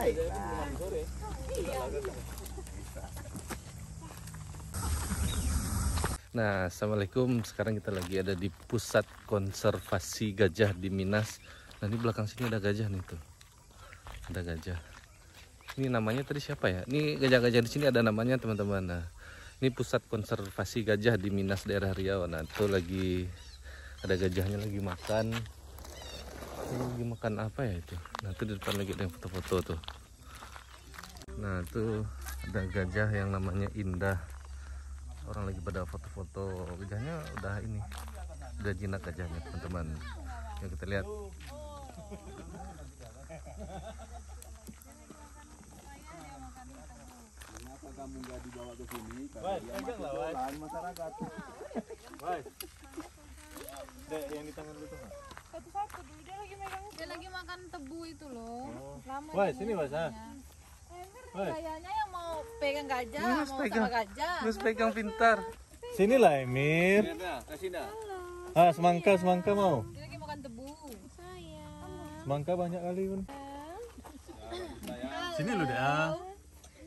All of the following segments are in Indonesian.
Baiklah. Nah, assalamualaikum. Sekarang kita lagi ada di pusat konservasi gajah di Minas. Nah, di belakang sini ada gajah nih tuh. Ada gajah. Ini namanya tadi siapa ya? Ini gajah-gajah di sini ada namanya teman-teman. Nah, ini pusat konservasi gajah di Minas daerah Riau. Nah, itu lagi ada gajahnya lagi makan. Ini lagi makan apa ya itu? Nah, itu di depan lagi ada yang foto-foto tuh. Nah, itu ada gajah yang namanya Indah. Orang lagi pada foto-foto gajahnya, udah jinak gajahnya teman-teman. Yuk kita lihat. Kenapa kamu nggak dibawa ke sini? Karena dia masuk jalan masyarakat. Baik. Dek, yang di tangan lu tuh nggak? Satu-satu dulu, dia lagi megang. Dia lagi makan tebu itu loh. Lama. Woi, sini Mas. Kayaknya yang mau pegang gajah, Mas mau pegang. sama gajah. Mas pegang pintar. Sinilah Emir. Kasih dah. Ah, semangka mau. Dia lagi makan tebu. Sayang. Semangka banyak kali pun. Sini lu deh.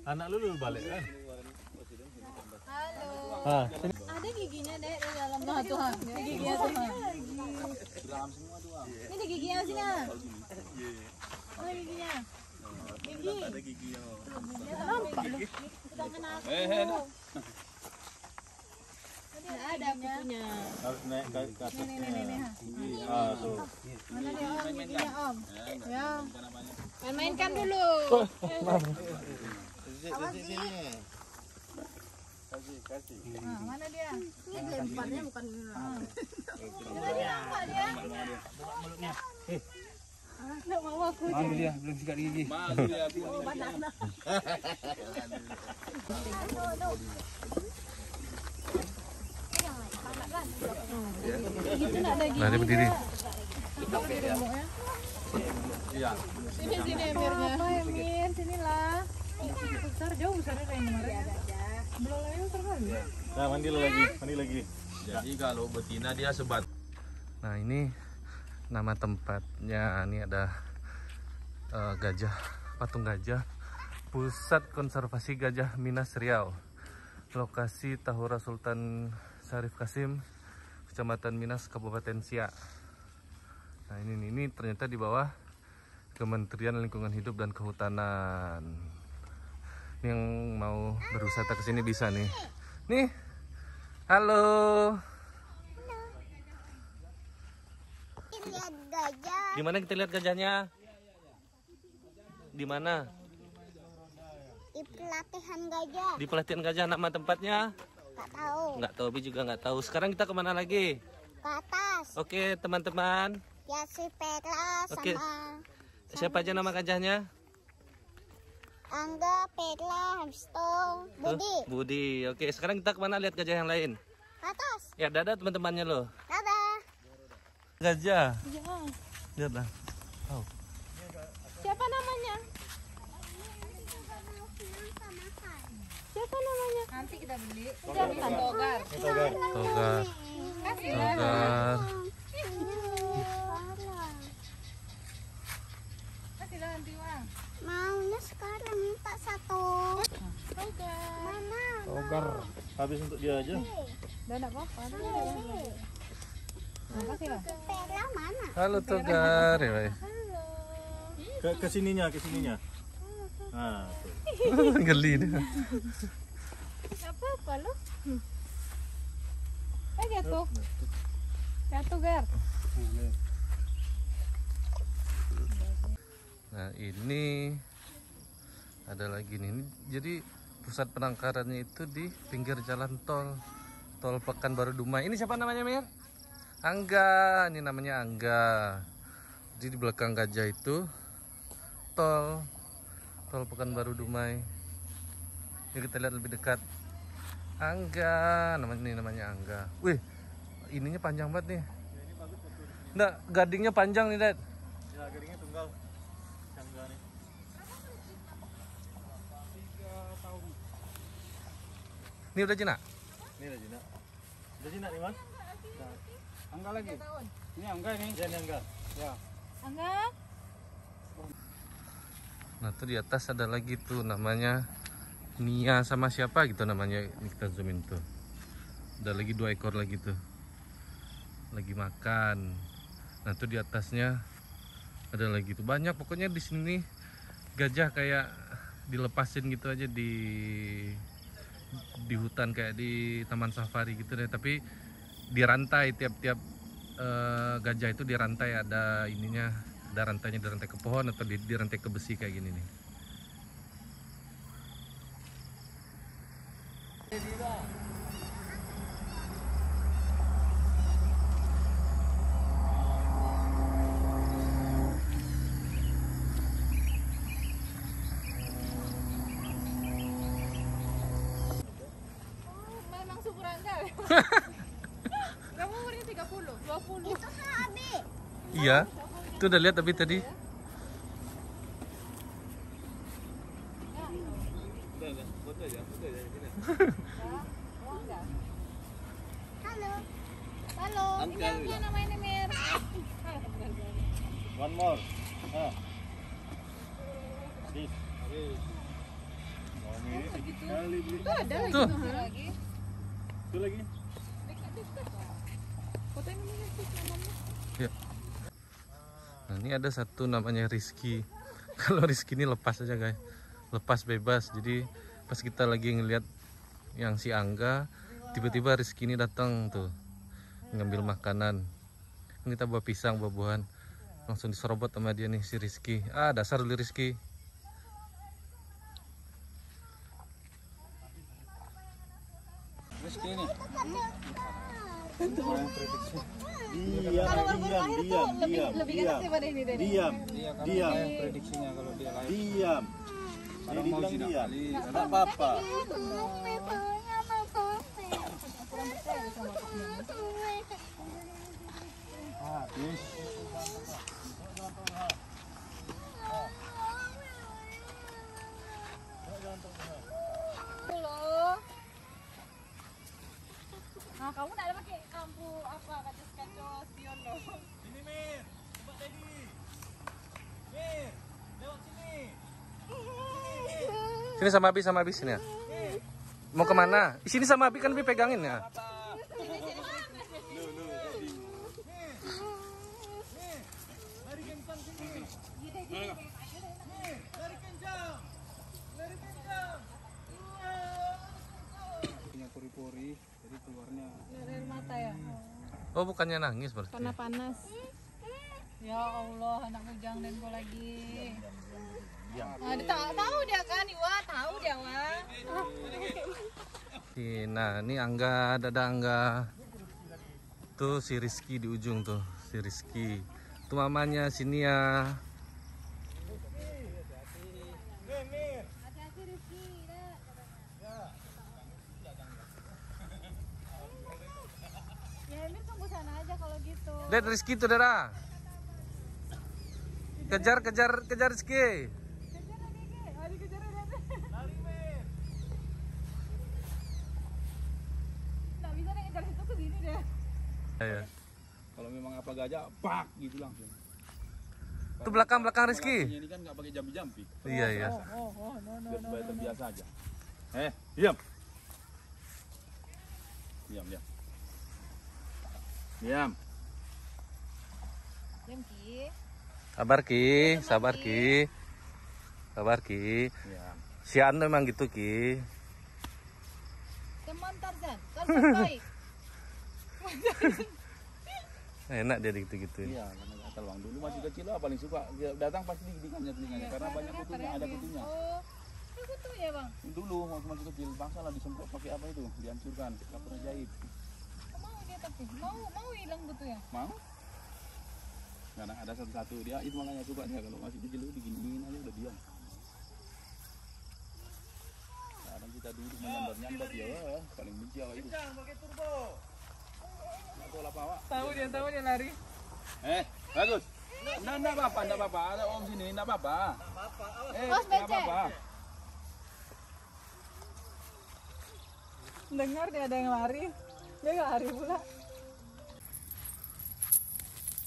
Anak lu balik kan? Halo. Ah, sini. Ada giginya dek di dalam. Nah Tuhan, ini giginya Tuhan. Ini ada giginya sini. Mana giginya? Gigi. Ada gigi yang. Nampak lu. Sedangkan aku. Ada kukunya. Harus naik ke atasnya. Nih. Ah, tuh. Mana dia om giginya om? Ya. Main-mainkan dulu. Kasih. Nah, mana dia? Ini lemparnya bukan. Mana dia nampak dia? Nggak mau aku. Ambil dia, belum sikat gigi. Malu ya aku. Banana. Gitu nggak ada gigi. Nah, dia berdiri. Iya. Sini Emirnya. Apa Emir? Sinilah. Besar jauh besar kayak kemarin. Belalainya terkali. Nah, mandi lagi. Jadi kalau betina dia sebat. Nah, ini nama tempatnya. Ini ada gajah, patung gajah. Pusat Konservasi Gajah Minas Riau. Lokasi Tahura Sultan Syarif Kasim, Kecamatan Minas, Kabupaten Siak. Nah, ini ternyata di bawah Kementerian Lingkungan Hidup dan Kehutanan. Ini yang mau berwisata ke sini bisa nih. Nih. Halo. Lihat gajah Di mana kita lihat gajahnya? Di mana? di pelatihan gajah. Di pelatihan gajah. Nama tempatnya? Gak tahu. Nggak tahu, Bi juga nggak tahu. Sekarang kita kemana lagi? Ke atas. Oke, teman-teman. Ya si Perla Oke. sama Siapa aja nama gajahnya? Angga, Perla, habis itu Budi. Budi. Oke, sekarang kita kemana lihat gajah yang lain? Ke atas. Ya, dadah teman-temannya loh. Dadah. Gajah. Iya. Lihatlah. Oh. Siapa namanya? Siapa namanya? Nanti kita beli. Udah bukan togar. Togar. Togar. Kasih Togar. Kasih lah nanti Wang. Maunya sekarang minta satu. Togar. Mana? Togar. Habis untuk dia aja. Udah enggak apa-apa. Kasih lah. Perla mana? Halo Togar. Ya, Bay. Ke sininya. Nah, tuh. Geli dia. Enggak apa-apa lu. Jatuh. Jatuh, Gar. Nah, ini ada lagi nih. Ini jadi pusat penangkarannya itu di pinggir jalan tol Pekanbaru Dumai. Ini siapa namanya, Mir? Angga. Ini namanya Angga. Jadi di belakang gajah itu tol Pekanbaru Dumai. Yuk kita lihat lebih dekat. Angga, namanya Angga. Wih, ininya panjang banget nih. Nggak, gadingnya panjang nih, Dad. Ya, gadingnya tunggal. Angga nih. 3 tahun. Ini udah jinak? Ini udah jinak. Udah jinak nih, Mas? Angga lagi. Ini angga nih. Ya, ini Angga. Ya. Angga. Nah tuh di atas ada lagi tuh namanya Nia sama siapa gitu namanya. Ini kita zoomin tuh. Ada lagi 2 ekor lagi tuh. Lagi makan. Nah tuh di atasnya ada lagi tuh banyak. Pokoknya di sini gajah kayak dilepasin gitu aja di hutan kayak di taman safari gitu deh. Tapi dirantai tiap-tiap gajah itu dirantai, ada ininya, ada rantainya, dirantai ke pohon atau dirantai ke besi kayak gini nih. Memang syukuran kali. Kamu umurnya 30, 20. Itu Abi. Iya, itu udah lihat tapi tadi. Oh enggak. Halo. Halo, ini apa namanya Mir? One more. This. Mau mirip sekali beli. Itu ada lagi Tuh. tuh lagi. Itu lagi. Dekat-dekat. Fotoin ini namanya. Ya. Nah ini ada satu namanya Rizky. Kalau Rizky ini lepas aja guys, lepas bebas. Jadi pas kita lagi ngeliat yang si Angga, tiba-tiba Rizky ini datang tuh ngambil makanan. Ini kita bawa pisang, buah-buahan, langsung diserobot sama dia nih si Rizky. Ah dasar lu Rizky. Rizky ini. Lebih ganas daripada ini deh. Diam. Iya, karena Diam. saya prediksinya kalau dia lahir. Diam. Kalau Jadi mau bilang sih diam. kali. Enggak apa-apa. Habis. Halo. Nah, kamu enggak ada pakai lampu apa kacos-kacos spion dong. Sini Mir. Coba tadi. Mir. Lewat sini. Sini sama Abi sini ya. Mau kemana? Di sini sama Abi kan Abi pegangin ya. Lari kencang sini. Lari kencang. Lari kencang. Punya pori-pori, jadi keluarnya. Dari mata ya. Oh bukannya nangis berarti. Karena panas. Ya Allah, anak bujang dan kau lagi. Tahu dia kan, Iwa, tahu dia, Wah. Nah ini Angga, ada Angga. Tuh si Rizky di ujung tuh, si Rizky. Tuh mamanya sini ya. Hati-hati Rizky, ya Emir tunggu sana aja kalau gitu. Lihat Rizky tuh Dara. Kejar Rizky. Nggak bisa deh ngejar situ ke sini deh. Ayo. Kalau memang apa gajah, pak gitu langsung. Tuh belakang Rizky. Ini kan nggak pakai jampi-jampi. Iya. Biar supaya terbiasa aja. Diam. Diam. Diam Ki. Sabar Ki. Diam. Si An memang gitu Ki. Teman Tarzan, baik. Enak dia gitu-gituin. Iya, karena gatal bang. Dulu masih kecil lah paling suka. Dia datang pasti digigitnya telinganya karena banyak kutunya, ada kutunya. Oh, ada kutunya bang. Dulu waktu masih kecil bangsa lah disemprot pakai apa itu, dihancurkan kapur ajaib. Mau dia tapi mau hilang kutunya. Mau? Karena ada satu-satu dia itu makanya suka dia kalau masih kecil diginiin aja udah diam. Kadang kita duduk menyambar-nyambar dia paling benci awal itu. Kencang pakai turbo. Nggak tahu apa awak. Tahu dia lari. Bagus. Enggak apa-apa. Ada om sini, enggak apa-apa. Awas Enggak becek. apa-apa. Dengar dia ada yang lari. Dia nggak lari pula.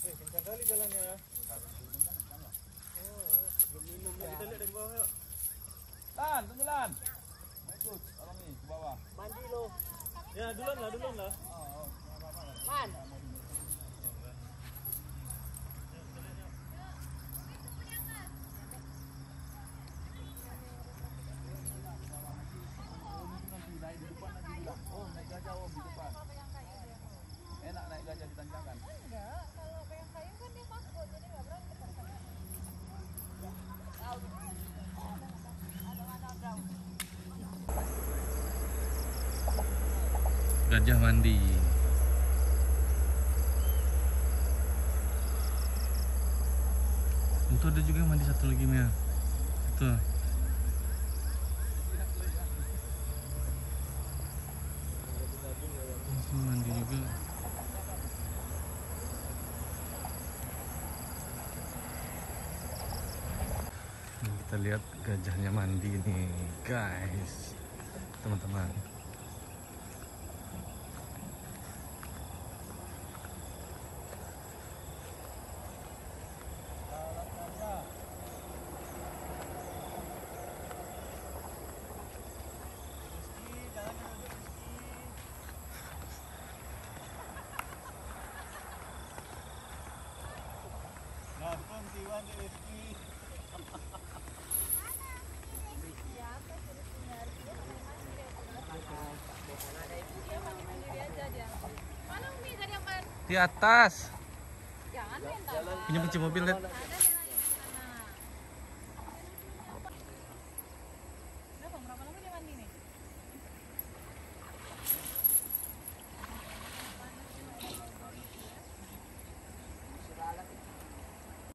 Kencang kali jalannya. Belum minum Kita lihat dari bawah yuk. Lan, tunggu Lan. Ikut, tolong nih ke bawah. Mandi lo. Ya duluan lah. Man. Oh, naik gajah om di depan. Enak naik gajah di tanjakan. Enggak, kalau yang kayu kan dia takut, jadi nggak berani depan. Gajah mandi. Itu ada juga yang mandi satu lagi Mia. Itu. Itu mandi juga. Nah, kita lihat gajahnya mandi nih, guys. Teman-teman. Langsung tiwan di Rizky. Mana Umi tadi yang main? Di atas. Jangan main tangan. Punya kunci mobil, lihat. Ada